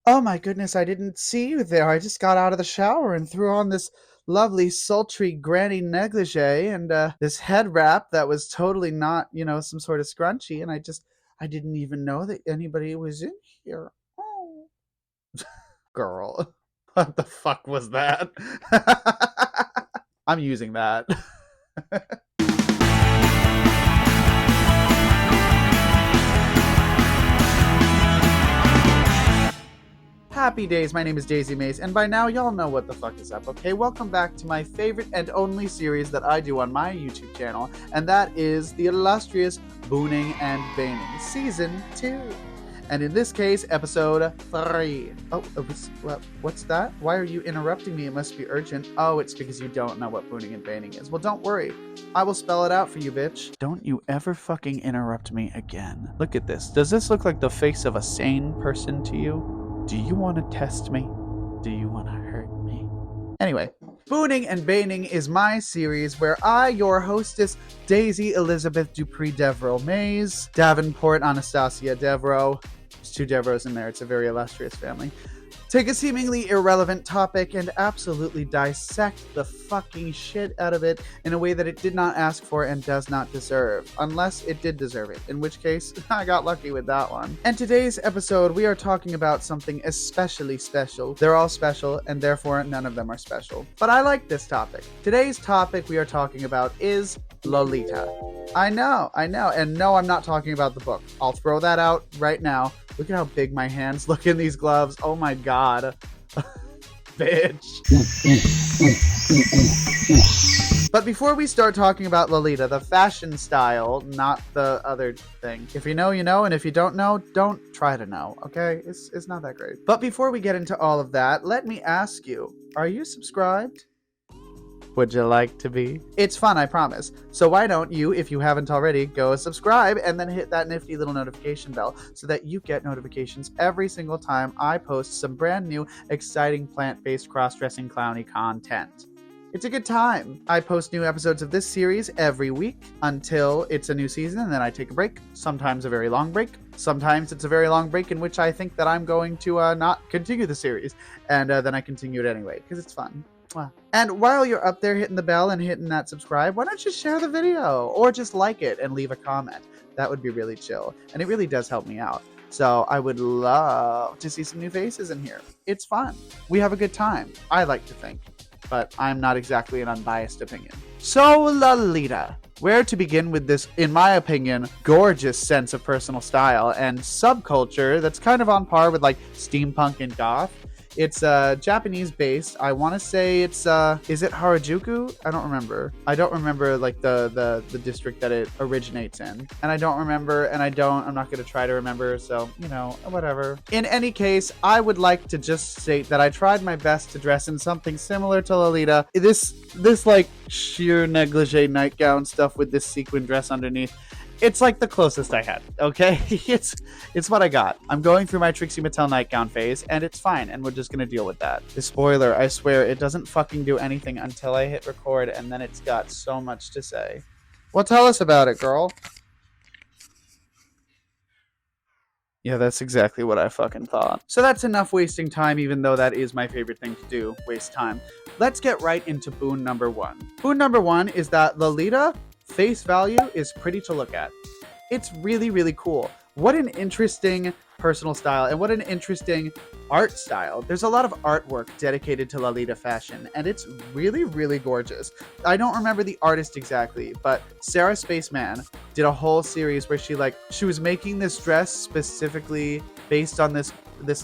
Oh my goodness, I didn't see you there. I just got out of the shower and threw on this lovely, sultry granny negligee and this head wrap that was totally not, some sort of scrunchie. And I didn't even know that anybody was in here. Oh, girl. What the fuck was that? I'm using that. Happy days, my name is Daisy Maze, and by now y'all know what the fuck is up, okay? Welcome back to my favorite and only series that I do on my YouTube channel, and that is the illustrious Booning and Baining, Season 2. And in this case, Episode 3. Oh, what's that? Why are you interrupting me? It must be urgent. Oh, it's because you don't know what Booning and Baining is. Well, don't worry. I will spell it out for you, bitch. Don't you ever fucking interrupt me again. Look at this. Does this look like the face of a sane person to you? Do you want to test me? Do you want to hurt me? Anyway, Booning and Baining is my series where I, your hostess, Daisy Elizabeth Dupree Devereaux Maize, Davenport Anastasia Devereaux, there's two Devereaux in there, it's a very illustrious family, take a seemingly irrelevant topic and absolutely dissect the fucking shit out of it in a way that it did not ask for and does not deserve. Unless it did deserve it, in which case, I got lucky with that one. And today's episode, we are talking about something especially special. They're all special, and therefore none of them are special. But I like this topic. Today's topic we are talking about is Lolita. I know, and no, I'm not talking about the book. I'll throw that out right now. Look at how big my hands look in these gloves. Oh my god. Bitch. But before we start talking about Lolita, the fashion style, not the other thing. If you know, you know, and if you don't know, don't try to know, okay? It's not that great. But before we get into all of that, let me ask you, are you subscribed? Would you like to be? It's fun, I promise. So why don't you, if you haven't already, go subscribe and then hit that nifty little notification bell so that you get notifications every single time I post some brand new, exciting plant-based cross-dressing clowny content. It's a good time. I post new episodes of this series every week until it's a new season, and then I take a break, sometimes a very long break. Sometimes it's a very long break in which I think that I'm going to not continue the series, and then I continue it anyway, because it's fun. And while you're up there hitting the bell and hitting that subscribe, why don't you share the video or just like it and leave a comment? That would be really chill. And it really does help me out. So I would love to see some new faces in here. It's fun. We have a good time. I like to think. But I'm not exactly an unbiased opinion. So Lolita. Where to begin with this, in my opinion, gorgeous sense of personal style and subculture that's kind of on par with like steampunk and goth. It's Japanese based. I want to say it's is it Harajuku? I don't remember. I don't remember like the district that it originates in. And I don't remember, and I'm not going to try to remember, so, whatever. In any case, I would like to just state that I tried my best to dress in something similar to Lolita. This like sheer negligee nightgown stuff with this sequin dress underneath. It's like the closest I had, okay? It's what I got. I'm going through my Trixie Mattel nightgown phase, and it's fine, and we're just gonna deal with that. The spoiler, I swear, it doesn't fucking do anything until I hit record, and then it's got so much to say. Well, tell us about it, girl. Yeah, that's exactly what I fucking thought. So that's enough wasting time, even though that is my favorite thing to do, waste time. Let's get right into boon number one. Boon number one is that Lolita, face value, is pretty to look at. It's really, really cool. What an interesting personal style and what an interesting art style. There's a lot of artwork dedicated to Lolita fashion, and it's really, really gorgeous. I don't remember the artist exactly, but Sarah Spaceman did a whole series where she was making this dress specifically based on this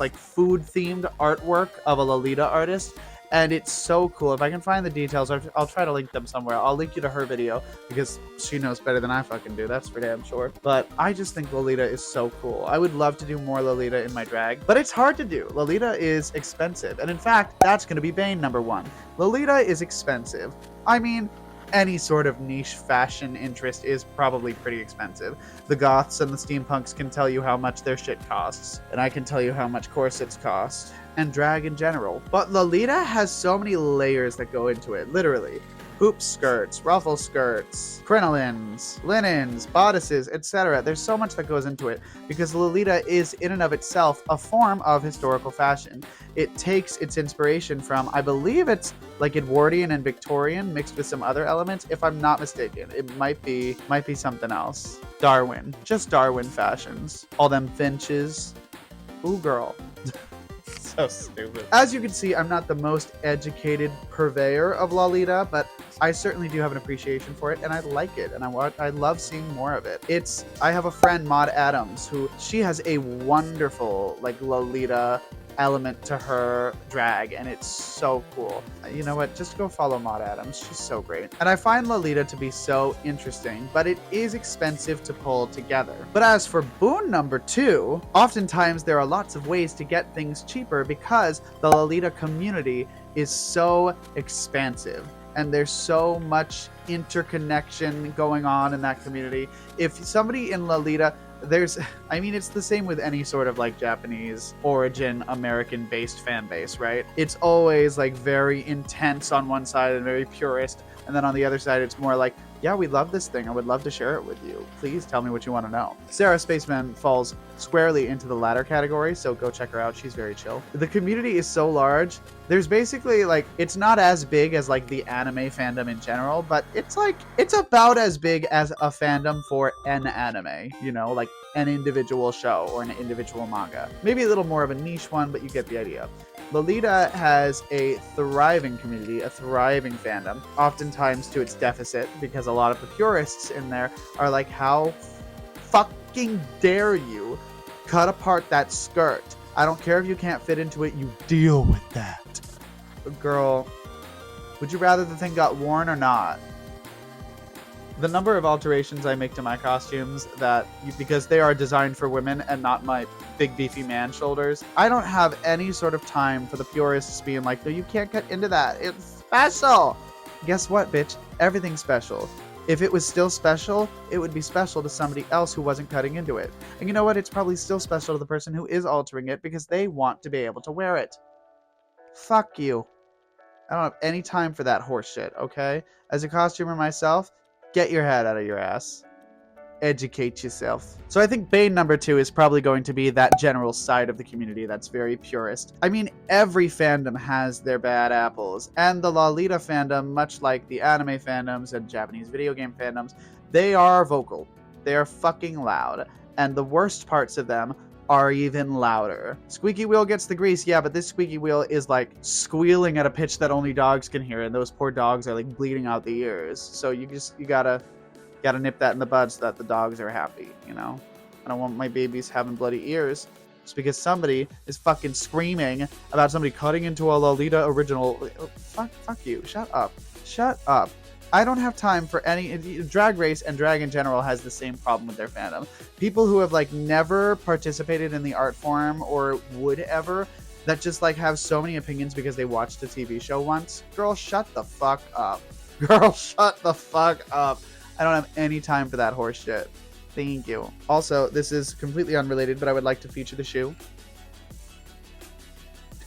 like food themed artwork of a Lolita artist. And it's so cool. If I can find the details, I'll try to link them somewhere. I'll link you to her video because she knows better than I fucking do. That's for damn sure. But I just think Lolita is so cool. I would love to do more Lolita in my drag, but it's hard to do. Lolita is expensive. And in fact, that's going to be Bane number one. Lolita is expensive. I mean, any sort of niche fashion interest is probably pretty expensive. The goths and the steampunks can tell you how much their shit costs, and I can tell you how much corsets cost, and drag in general. But Lolita has so many layers that go into it, literally. hoop skirts, ruffle skirts, crinolines, linens, bodices, etc. There's so much that goes into it because Lolita is in and of itself a form of historical fashion. It takes its inspiration from, I believe it's like Edwardian and Victorian mixed with some other elements, if I'm not mistaken. It might be something else. Darwin. Just Darwin fashions. All them finches. Ooh, girl. So stupid. As you can see, I'm not the most educated purveyor of Lolita, but I certainly do have an appreciation for it, and I like it, and I love seeing more of it. I have a friend, Maud Adams, who she has a wonderful like Lolita element to her drag, and it's so cool. You know what? Just go follow Maud Adams. She's so great. And I find Lolita to be so interesting, but it is expensive to pull together. But as for Boon number 2, oftentimes there are lots of ways to get things cheaper because the Lolita community is so expansive. And there's so much interconnection going on in that community. If somebody in Lolita, it's the same with any sort of like Japanese origin American based fan base, right? It's always like very intense on one side and very purist. And then on the other side, it's more like, yeah, we love this thing. I would love to share it with you. Please tell me what you want to know. Sarah Spaceman falls squarely into the latter category, so go check her out. She's very chill. The community is so large. There's basically like, it's not as big as like the anime fandom in general, but it's about as big as a fandom for an anime, you know, like an individual show or an individual manga. Maybe a little more of a niche one, but you get the idea. Lolita has a thriving community, a thriving fandom, oftentimes to its deficit, because a lot of the purists in there are like, how fucking dare you cut apart that skirt? I don't care if you can't fit into it, you deal with that. But girl, would you rather the thing got worn or not? The number of alterations I make to my costumes because they are designed for women and not my big beefy man shoulders, I don't have any sort of time for the purists being like, no, you can't cut into that. It's special. Guess what, bitch? Everything's special. If it was still special, it would be special to somebody else who wasn't cutting into it. And you know what? It's probably still special to the person who is altering it because they want to be able to wear it. Fuck you. I don't have any time for that horse shit, okay? As a costumer myself, get your head out of your ass. Educate yourself. So I think Bane number 2 is probably going to be that general side of the community that's very purist. I mean, every fandom has their bad apples, and the Lolita fandom, much like the anime fandoms and Japanese video game fandoms, they are vocal. They are fucking loud, and the worst parts of them are even louder. Squeaky wheel gets the grease, yeah, but this squeaky wheel is like squealing at a pitch that only dogs can hear, and those poor dogs are like bleeding out the ears. So you gotta nip that in the bud so that the dogs are happy, you know? I don't want my babies having bloody ears just because somebody is fucking screaming about somebody cutting into a Lolita original. Fuck you. Shut up. Shut up. I don't have time for any... Drag Race and drag in general has the same problem with their fandom. People who have like never participated in the art form or would ever, that just like have so many opinions because they watched a TV show once. Girl, shut the fuck up. Girl, shut the fuck up. I don't have any time for that horse shit. Thank you. Also, this is completely unrelated, but I would like to feature the shoe.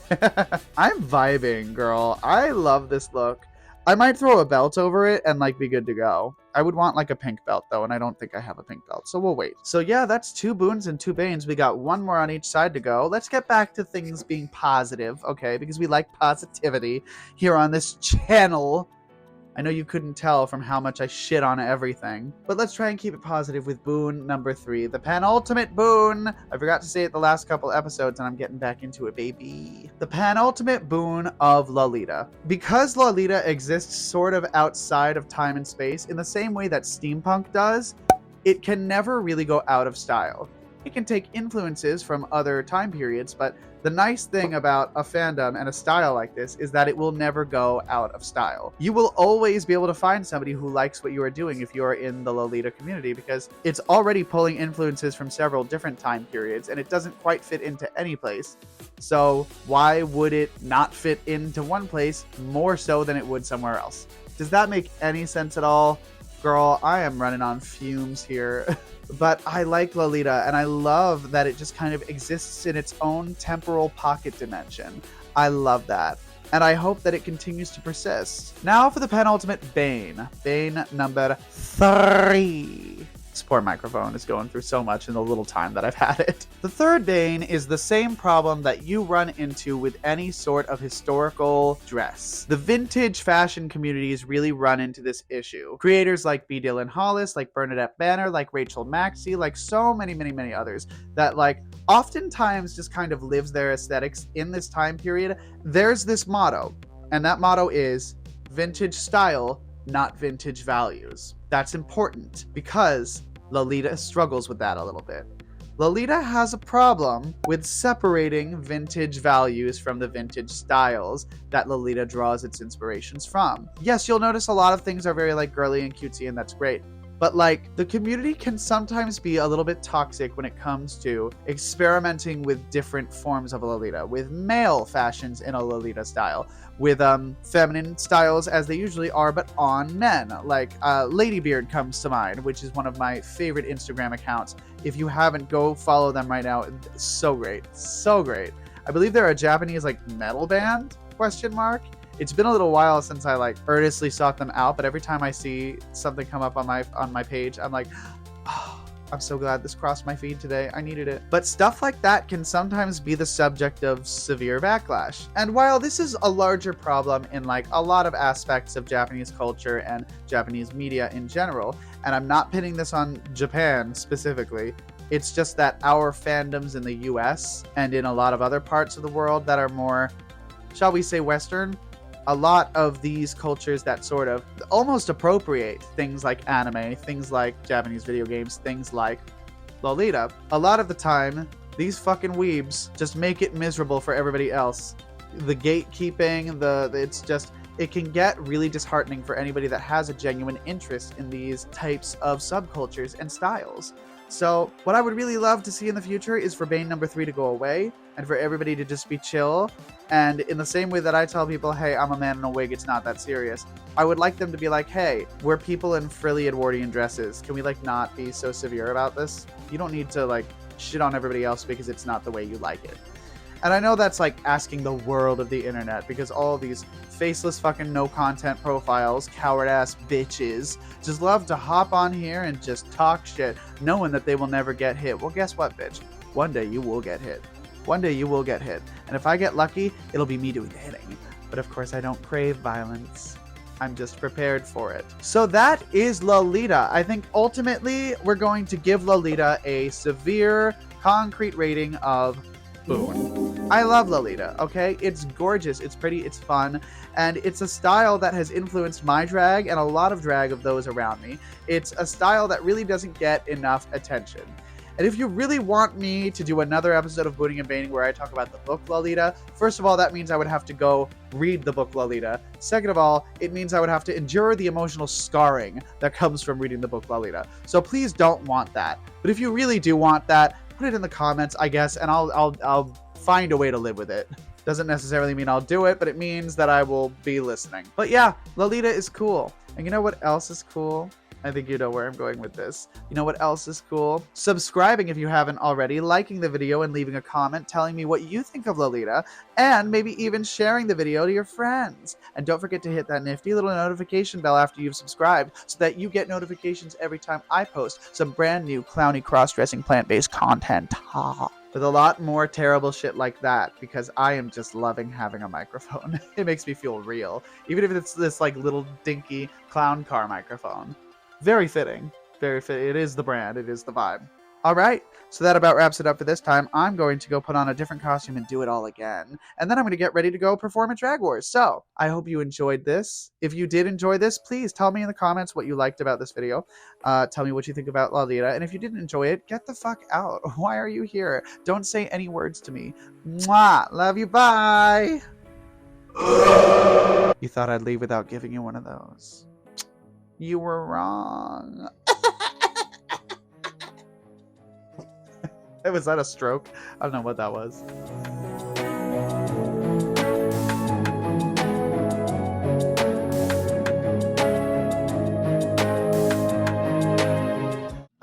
I'm vibing, girl. I love this look. I might throw a belt over it and like be good to go. I would want like a pink belt though, and I don't think I have a pink belt, so we'll wait. So yeah, that's 2 boons and 2 banes. We got 1 more on each side to go. Let's get back to things being positive, okay? Because we like positivity here on this channel. I know you couldn't tell from how much I shit on everything, but let's try and keep it positive with boon number 3, the penultimate boon. I forgot to say it the last couple episodes, and I'm getting back into it, baby. The penultimate boon of Lolita. Because Lolita exists sort of outside of time and space, in the same way that steampunk does, it can never really go out of style. It can take influences from other time periods, but the nice thing about a fandom and a style like this is that it will never go out of style. You will always be able to find somebody who likes what you are doing if you are in the Lolita community, because it's already pulling influences from several different time periods, and it doesn't quite fit into any place. So why would it not fit into one place more so than it would somewhere else? Does that make any sense at all? Girl, I am running on fumes here. But I like Lolita, and I love that it just kind of exists in its own temporal pocket dimension. I love that. And I hope that it continues to persist. Now for the penultimate Bane. Bane number 3. This poor microphone is going through so much in the little time that I've had it. The third Bane is the same problem that you run into with any sort of historical dress. The vintage fashion communities really run into this issue. Creators like B. Dylan Hollis, like Bernadette Banner, like Rachel Maxey, like so many others that like oftentimes just kind of lives their aesthetics in this time period. There's this motto, and that motto is vintage style, not vintage values. That's important because Lolita struggles with that a little bit. Lolita has a problem with separating vintage values from the vintage styles that Lolita draws its inspirations from. Yes, you'll notice a lot of things are very like girly and cutesy, and that's great. But like the community can sometimes be a little bit toxic when it comes to experimenting with different forms of a Lolita, with male fashions in a Lolita style, with feminine styles as they usually are, but on men. Like Ladybeard comes to mind, which is one of my favorite Instagram accounts. If you haven't, go follow them right now. It's so great, so great. I believe they're a Japanese like metal band? ? It's been a little while since I like earnestly sought them out, but every time I see something come up on my page, I'm like, oh, I'm so glad this crossed my feed today. I needed it. But stuff like that can sometimes be the subject of severe backlash. And while this is a larger problem in like a lot of aspects of Japanese culture and Japanese media in general, and I'm not pinning this on Japan specifically, it's just that our fandoms in the US and in a lot of other parts of the world that are more, shall we say, Western, a lot of these cultures that sort of almost appropriate things like anime, things like Japanese video games, things like Lolita, a lot of the time, these fucking weebs just make it miserable for everybody else. The gatekeeping, it's just, it can get really disheartening for anybody that has a genuine interest in these types of subcultures and styles. So what I would really love to see in the future is for Bane number 3 to go away and for everybody to just be chill. And in the same way that I tell people, hey, I'm a man in a wig, it's not that serious, I would like them to be like, hey, we're people in frilly Edwardian dresses. Can we like not be so severe about this? You don't need to like shit on everybody else because it's not the way you like it. And I know that's like asking the world of the internet because all these faceless fucking no content profiles, coward ass bitches, just love to hop on here and just talk shit knowing that they will never get hit. Well, guess what, bitch? One day you will get hit. One day you will get hit. And if I get lucky, it'll be me doing the hitting. But of course I don't crave violence. I'm just prepared for it. So that is Lolita. I think ultimately we're going to give Lolita a severe, concrete rating of boon. I love Lolita, okay? It's gorgeous, it's pretty, it's fun, and it's a style that has influenced my drag and a lot of drag of those around me. It's a style that really doesn't get enough attention. And if you really want me to do another episode of Booning and Baning where I talk about the book Lolita, first of all, that means I would have to go read the book Lolita. Second of all, it means I would have to endure the emotional scarring that comes from reading the book Lolita. So please don't want that. But if you really do want that, put it in the comments, I guess, and I'll find a way to live with it. Doesn't necessarily mean I'll do it, but it means that I will be listening. But yeah, Lolita is cool. And you know what else is cool? I think you know where I'm going with this. You know what else is cool? Subscribing if you haven't already, liking the video and leaving a comment telling me what you think of Lolita, and maybe even sharing the video to your friends. And don't forget to hit that nifty little notification bell after you've subscribed so that you get notifications every time I post some brand new clowny cross-dressing plant-based content. With a lot more terrible shit like that, because I am just loving having a microphone. It makes me feel real, even if it's this like little dinky clown car microphone. Very fitting. Very fitting. It is the brand. It is the vibe. All right. So that about wraps it up for this time. I'm going to go put on a different costume and do it all again. And then I'm going to get ready to go perform at Drag Wars. So I hope you enjoyed this. If you did enjoy this, please tell me in the comments what you liked about this video. Tell me what you think about Lolita. And if you didn't enjoy it, get the fuck out. Why are you here? Don't say any words to me. Mwah. Love you. Bye. You thought I'd leave without giving you one of those. You were wrong. Was that a stroke? I don't know what that was.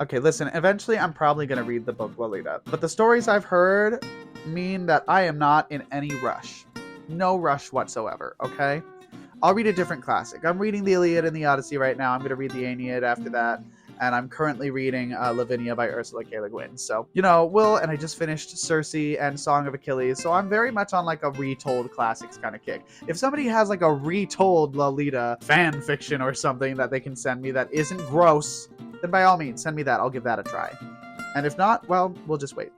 Okay, listen, eventually I'm probably going to read the book Lolita, but the stories I've heard mean that I am not in any rush. No rush whatsoever, okay? I'll read a different classic. I'm reading the Iliad and the Odyssey right now. I'm going to read the Aeneid after that. And I'm currently reading Lavinia by Ursula K. Le Guin. So, you know, and I just finished Circe and Song of Achilles. So I'm very much on like a retold classics kind of kick. If somebody has like a retold Lolita fan fiction or something that they can send me that isn't gross, then by all means, send me that. I'll give that a try. And if not, well, we'll just wait.